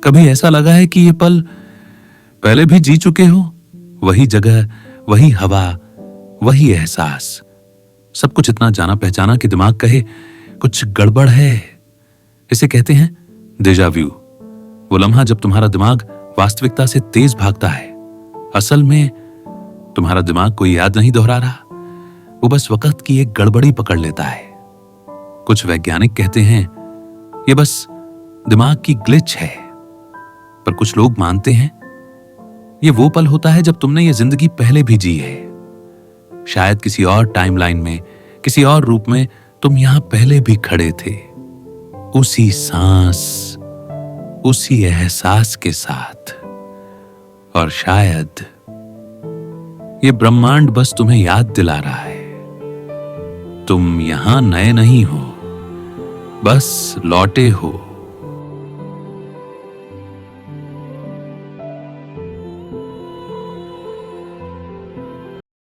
कभी ऐसा लगा है कि ये पल पहले भी जी चुके हो? वही जगह, वही हवा, वही एहसास, सब कुछ इतना जाना पहचाना कि दिमाग कहे कुछ गड़बड़ है। इसे कहते हैं डेजा व्यू। वो लम्हा जब तुम्हारा दिमाग वास्तविकता से तेज भागता है। असल में तुम्हारा दिमाग कोई याद नहीं दोहरा रहा, वो बस वक्त की एक गड़बड़ी पकड़ लेता है। कुछ वैज्ञानिक कहते हैं ये बस दिमाग की ग्लिच है, पर कुछ लोग मानते हैं ये वो पल होता है जब तुमने ये जिंदगी पहले भी जी है। शायद किसी और टाइमलाइन में, किसी और रूप में तुम यहां पहले भी खड़े थे, उसी सांस, उसी एहसास के साथ। और शायद ये ब्रह्मांड बस तुम्हें याद दिला रहा है तुम यहां नए नहीं हो, बस लौटे हो